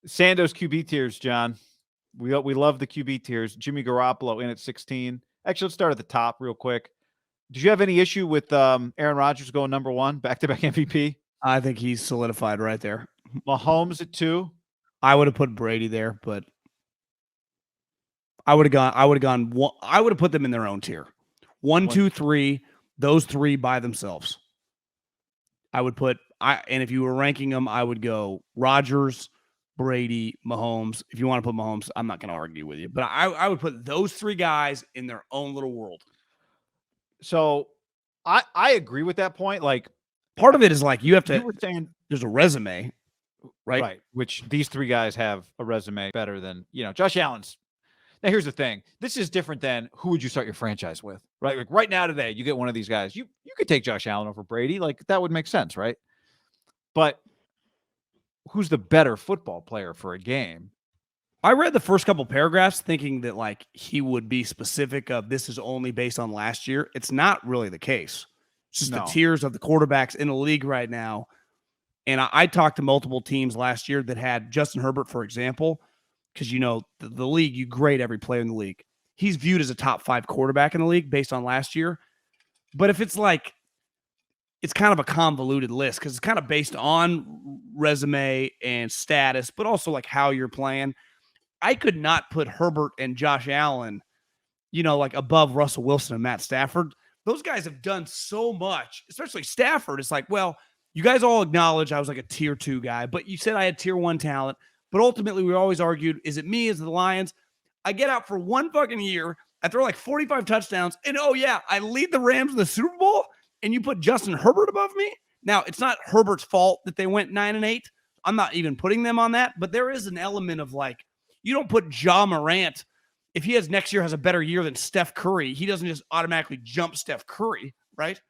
Sando's QB tiers, John. We love the QB tiers. Jimmy Garoppolo in at 16. Actually, let's start at the top real quick. Did you have any issue with Aaron Rodgers going number one, back-to-back MVP? I think he's solidified right there. Mahomes at 2. I would have put Brady there, but I would have put them in their own tier. 1, 2, 3, those 3 by themselves. And if you were ranking them, I would go Rodgers, Brady, Mahomes. If you want to put Mahomes, I'm not going to argue with you, but I would put those 3 guys in their own little world. So I agree with that point. Like, part of it is like you were saying there's a resume, right? Right. Which these 3 guys have a resume better than, Josh Allen's. Now, here's the thing. This is different than who would you start your franchise with, right? Like right now today, you get one of these guys. You could take Josh Allen over Brady. Like that would make sense, right? But who's the better football player for a game? I read the first couple paragraphs thinking that like he would be specific of this is only based on last year. It's not really the case. It's just the tiers of the quarterbacks in the league right now. And I talked to multiple teams last year that had Justin Herbert, for example, because, the league, you grade every player in the league. He's viewed as a top 5 quarterback in the league based on last year. But if it's like, it's kind of a convoluted list because it's kind of based on resume and status, but also like how you're playing. I could not put Herbert and Josh Allen, like above Russell Wilson and Matt Stafford. Those guys have done so much, especially Stafford. It's like, well, you guys all acknowledge I was like a tier 2 guy, but you said I had tier 1 talent. But ultimately, we always argued, is it me? Is it the Lions? I get out for one fucking year. I throw like 45 touchdowns. And oh, yeah, I lead the Rams in the Super Bowl. And you put Justin Herbert above me? Now, it's not Herbert's fault that they went 9-8. I'm not even putting them on that. But there is an element of like, you don't put Ja Morant. If he next year has a better year than Steph Curry, he doesn't just automatically jump Steph Curry, right?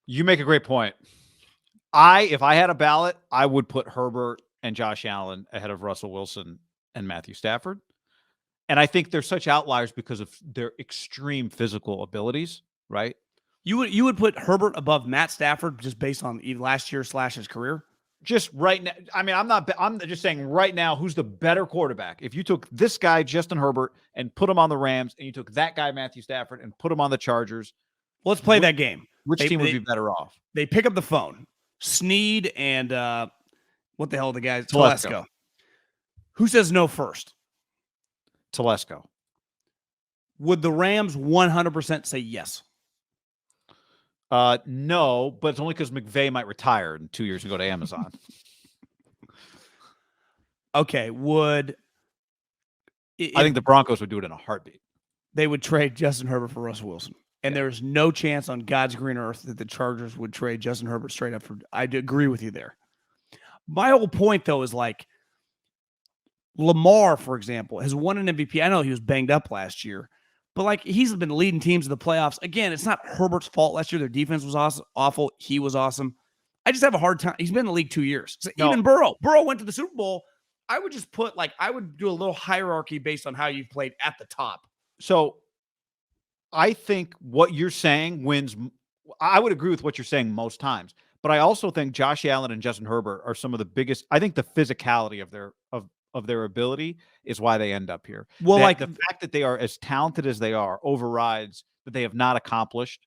You make a great point. If I had a ballot, I would put Herbert and Josh Allen ahead of Russell Wilson and Matthew Stafford. And I think they're such outliers because of their extreme physical abilities, right? You would put Herbert above Matt Stafford just based on last year / his career? Just right now. I mean, I'm just saying right now, who's the better quarterback? If you took this guy, Justin Herbert, and put him on the Rams, and you took that guy, Matthew Stafford, and put him on the Chargers. Well, let's play that game. Which team would be better off? They pick up the phone. Snead and what the hell are the guys? Telesco. Who says no first? Telesco. Would the Rams 100% say yes? No, but it's only because McVay might retire in 2 years and go to Amazon. Okay, I think the Broncos would do it in a heartbeat. They would trade Justin Herbert for Russell Wilson. And there's no chance on God's green earth that the Chargers would trade Justin Herbert straight up for. I agree with you there. My whole point, though, is like Lamar, for example, has won an MVP. I know he was banged up last year, but like he's been leading teams to the playoffs. Again, it's not Herbert's fault last year. Their defense was awful. He was awesome. I just have a hard time. He's been in the league 2 years. So even Burrow went to the Super Bowl. I would just put I would do a little hierarchy based on how you've played at the top. So I think what you're saying wins. I would agree with what you're saying most times, but I also think Josh Allen and Justin Herbert are some of the biggest. I think the physicality of their ability is why they end up here. Well, the fact that they are as talented as they are overrides that they have not accomplished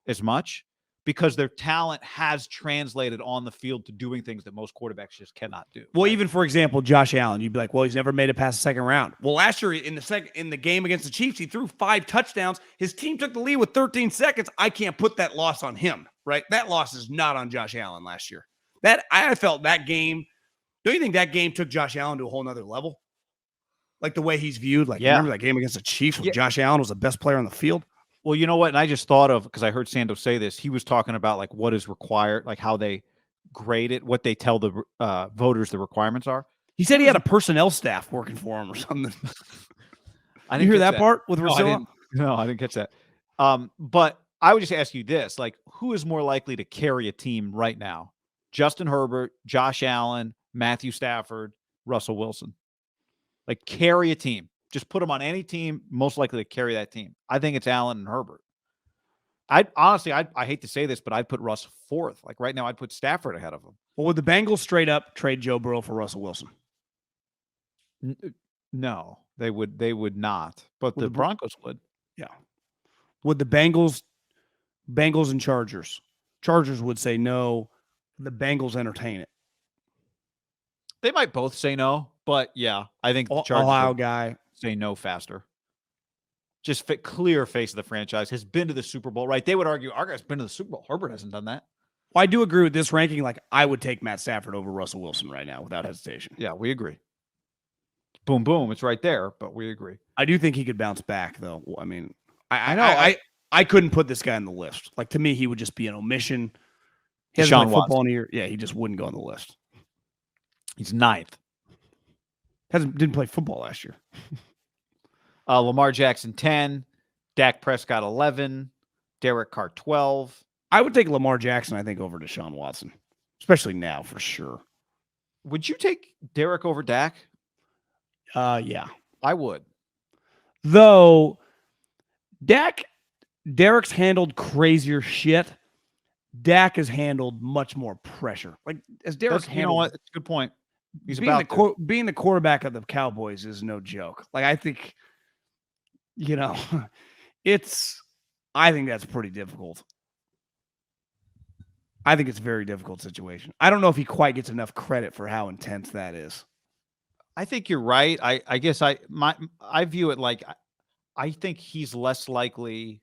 as much because their talent has translated on the field to doing things that most quarterbacks just cannot do. Well, even for example, Josh Allen, you'd be like, well, he's never made it past the second round. Well, last year in the game against the Chiefs, he threw 5 touchdowns. His team took the lead with 13 seconds. I can't put that loss on him, right? That loss is not on Josh Allen last year. I felt that game. Don't you think that game took Josh Allen to a whole nother level? Like the way he's viewed. Remember that game against the Chiefs where Josh Allen was the best player on the field? Well, you know what? And I just thought of, because I heard Sando say this, he was talking about like what is required, like how they grade it, what they tell the voters the requirements are. He said he had a personnel staff working for him or something. I didn't hear that part with Rosillo? No, I didn't catch that. But I would just ask you this, like who is more likely to carry a team right now? Justin Herbert, Josh Allen, Matthew Stafford, Russell Wilson. Like carry a team. Just put them on any team, most likely to carry that team. I think it's Allen and Herbert. I hate to say this, but I'd put Russ 4th. Like right now, I'd put Stafford ahead of him. Well, would the Bengals straight up trade Joe Burrow for Russell Wilson? No, they would not. But the Broncos would. Yeah. Would the Bengals and Chargers? Chargers would say no. The Bengals entertain it. They might both say no, but yeah, I think the Chargers Ohio guy say no faster. Just clear face of the franchise, has been to the Super Bowl, right? They would argue our guy's been to the Super Bowl. Herbert hasn't done that. Well, I do agree with this ranking. Like, I would take Matt Stafford over Russell Wilson right now without hesitation. Yeah, we agree. Boom, boom. It's right there, but we agree. I do think he could bounce back, though. I mean, I couldn't put this guy on the list. Like, to me, he would just be an omission. He hasn't played football in a year. Yeah, he just wouldn't go on the list. He's 9th. Didn't play football last year. Lamar Jackson 10, Dak Prescott 11, Derek Carr 12. I would take Lamar Jackson, I think, over Deshaun Watson, especially now for sure. Would you take Derek over Dak? Yeah, I would. Though Derek's handled crazier shit. Dak has handled much more pressure. Like, as Derek handled, you know what? It's a good point. He's being the quarterback of the Cowboys is no joke. Like, I think, I think that's pretty difficult. I think it's a very difficult situation. I don't know if he quite gets enough credit for how intense that is. I think you're right. I guess I view it like I think he's less likely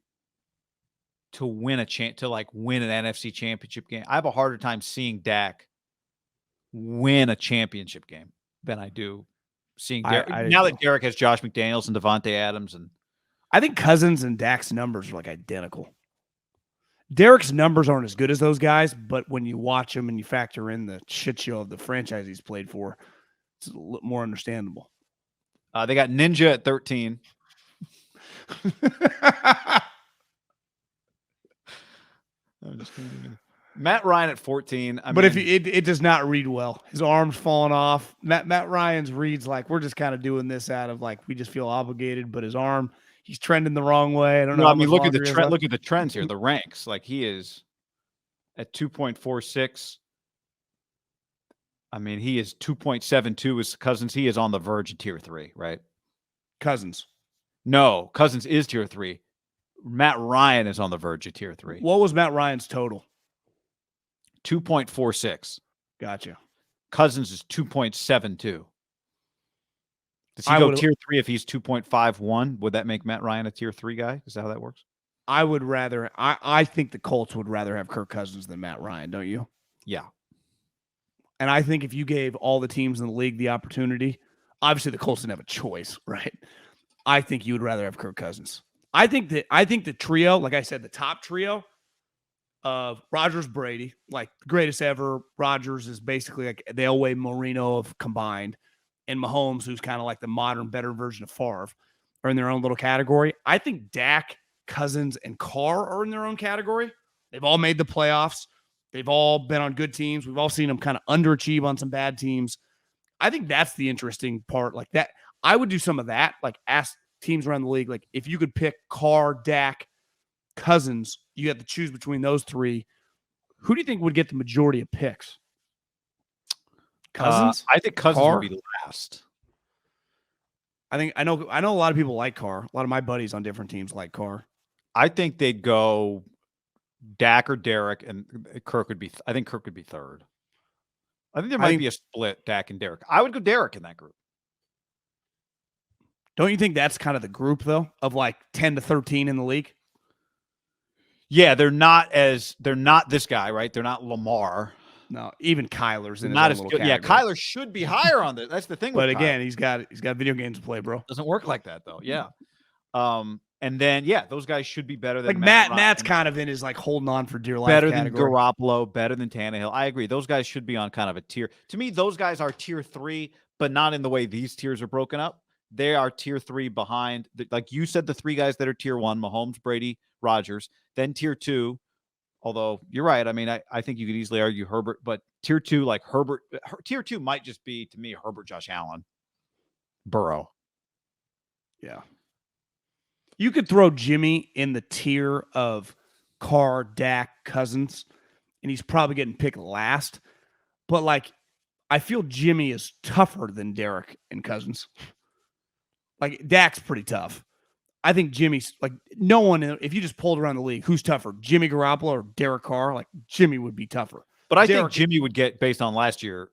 to win win an NFC championship game. I have a harder time seeing Dak win a championship game than I do seeing Derek. Now that Derek has Josh McDaniels and Devontae Adams, and I think Cousins and Dak's numbers are like identical. Derek's numbers aren't as good as those guys, but when you watch them and you factor in the shit show of the franchise he's played for, it's a little more understandable. They got Ninja at 13. I'm just kidding. Matt Ryan at 14. If it does not read well, his arm's falling off. Matt Ryan's reads like we're just kind of doing this out of like we just feel obligated, but his arm, he's trending the wrong way. I don't know. I mean, look at the trend. Look at the trends here. The ranks, like he is at 2.46. I mean, he is 2.72 as Cousins. He is on the verge of tier 3, right? Cousins. No, Cousins is tier 3. Matt Ryan is on the verge of tier 3. What was Matt Ryan's total? 2.46. Gotcha. Cousins is 2.72. Does he go tier 3 if he's 2.51? Would that make Matt Ryan a tier 3 guy? Is that how that works? I would rather. I think the Colts would rather have Kirk Cousins than Matt Ryan, don't you? Yeah. And I think if you gave all the teams in the league the opportunity, obviously the Colts didn't have a choice, right? I think you would rather have Kirk Cousins. I think the trio, like I said, the top trio of Rodgers, Brady, like the greatest ever. Rodgers is basically like the Elway Marino of combined, and Mahomes, who's kind of like the modern, better version of Favre, are in their own little category. I think Dak, Cousins, and Carr are in their own category. They've all made the playoffs. They've all been on good teams. We've all seen them kind of underachieve on some bad teams. I think that's the interesting part. Like that, I would do some of that. Like ask teams around the league, like if you could pick Carr, Dak, Cousins, you have to choose between those three. Who do you think would get the majority of picks? Cousins? I think Cousins would be last. I know a lot of people like Carr. A lot of my buddies on different teams like Carr. I think they'd go Dak or Derek, and Kirk would be. I think Kirk would be third. I think there might be a split, Dak and Derek. I would go Derek in that group. Don't you think that's kind of the group though, of like 10 to 13 in the league? Yeah, they're not this guy, right? They're not Lamar. No, even Kyler's in not his as own good. category. Yeah, Kyler should be higher on this. That's the thing. But with again, Kyler. he's got video games to play, bro. Doesn't work like that though. Yeah. And then those guys should be better than like Matt's kind of in his like holding on for dear life. Better category. than Garoppolo, better than Tannehill. I agree. Those guys should be on kind of a tier. To me, those guys are tier 3, but not in the way these tiers are broken up. They are tier 3 behind, like you said, the 3 guys that are tier 1, Mahomes, Brady, Rodgers. Then tier 2, although you're right. I mean, I think you could easily argue Herbert, but tier 2, like Herbert, tier 2 might just be, to me, Herbert, Josh Allen, Burrow. Yeah. You could throw Jimmy in the tier of Carr, Dak, Cousins, and he's probably getting picked last. But like, I feel Jimmy is tougher than Derek and Cousins. Like, Dak's pretty tough. I think Jimmy's like no one. If you just pulled around the league, who's tougher, Jimmy Garoppolo or Derek Carr? Like Jimmy would be tougher. But I think Jimmy would get, based on last year,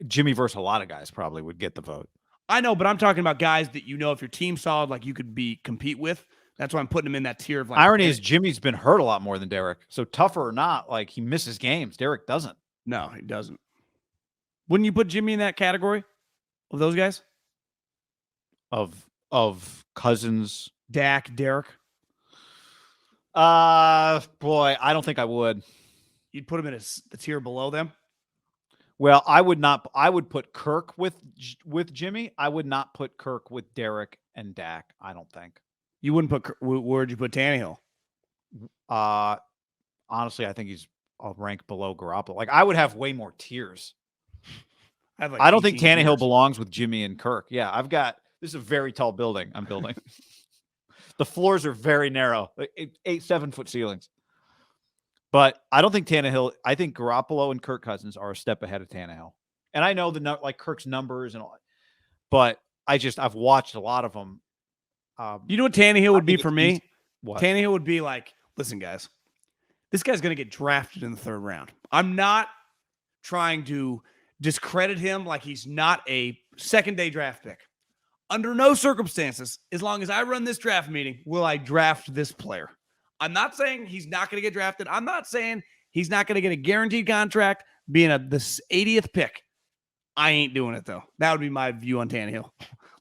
Jimmy versus a lot of guys probably would get the vote. I know, but I'm talking about guys that if your team's solid, like you could compete with. That's why I'm putting him in that tier of like. Irony is Jimmy's been hurt a lot more than Derek. So tougher or not, like he misses games. Derek doesn't. No, he doesn't. Wouldn't you put Jimmy in that category of those guys? Of Cousins, Dak, Derek? Boy, I don't think I would. You'd put him in the tier below them? Well, I would not. I would put Kirk with Jimmy. I would not put Kirk with Derek and Dak. I don't think. You wouldn't put. Where'd you put Tannehill? Honestly, I think he's a rank below Garoppolo. Like I would have way more tiers. I don't think Tannehill belongs with Jimmy and Kirk. Yeah, this is a very tall building I'm building. The floors are very narrow, like 7 foot ceilings. But I don't think Tannehill. I think Garoppolo and Kirk Cousins are a step ahead of Tannehill. And I know like Kirk's numbers and all, but I've watched a lot of them. You know what Tannehill would be for me? What? Tannehill would be like, listen, guys, this guy's going to get drafted in the 3rd round. I'm not trying to discredit him like he's not a 2nd-day draft pick. Under no circumstances, as long as I run this draft meeting, will I draft this player. I'm not saying he's not going to get drafted. I'm not saying he's not going to get a guaranteed contract being the 80th pick. I ain't doing it, though. That would be my view on Tannehill.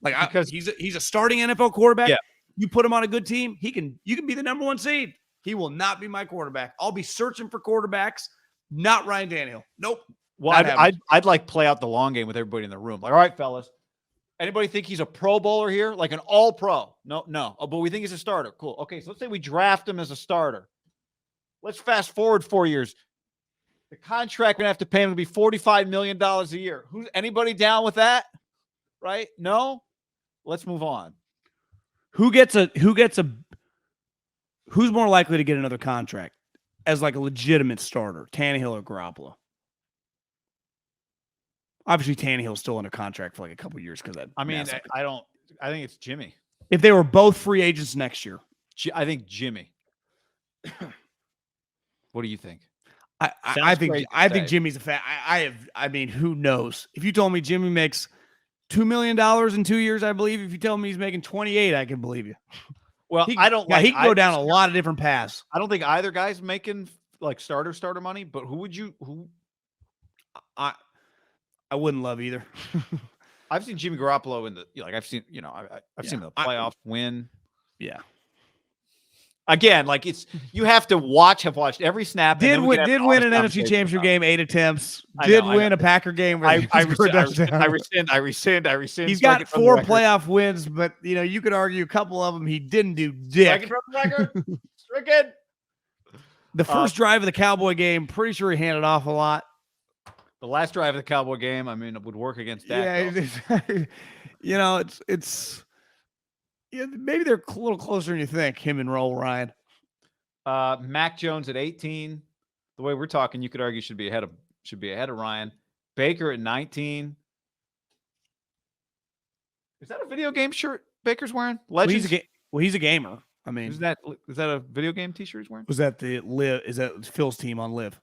Because he's a starting NFL quarterback. Yeah. You put him on a good team, you can be the number 1 seed. He will not be my quarterback. I'll be searching for quarterbacks, not Ryan Tannehill. Nope. Well, I'd like play out the long game with everybody in the room. Like, all right, fellas, anybody think he's a Pro Bowler here? Like an all pro? No. Oh, but we think he's a starter. Cool. Okay. So let's say we draft him as a starter. Let's fast forward 4 years. The contract we're going to have to pay him to be $45 million a year. Anybody down with that? Right? No? Let's move on. Who's more likely to get another contract as like a legitimate starter, Tannehill or Garoppolo? Obviously, Tannehill's still under contract for like a couple years because that. I mean, I think it's Jimmy. If they were both free agents next year, I think Jimmy. What do you think? I think Jimmy's a fat. I mean, who knows? If you told me Jimmy makes $2 million in 2 years, I believe. If you tell me he's making 28, I can believe you. Well, he can go down a lot of different paths. I don't think either guy's making like starter money, but who? I wouldn't love either. I've seen Jimmy Garoppolo I've seen the playoffs win. Yeah. Again, like have watched every snap. Did win an NFC Championship game, 8 attempts. Win a Packer game. Where I rescind. He's got 4 playoff wins, but you could argue a couple of them he didn't do dick. Stricken. The first drive of the Cowboy game, pretty sure he handed off a lot. The last drive of the Cowboy game, I mean, it would work against Dak. Yeah, it's. Yeah, maybe they're a little closer than you think, him and Roll Ryan. Mac Jones at 18. The way we're talking, you could argue should be ahead of Ryan. Baker at 19. Is that a video game shirt Baker's wearing? Legends? He's a gamer. I mean, is that a video game t-shirt he's wearing? Was that the Live? Is that Phil's team on Live?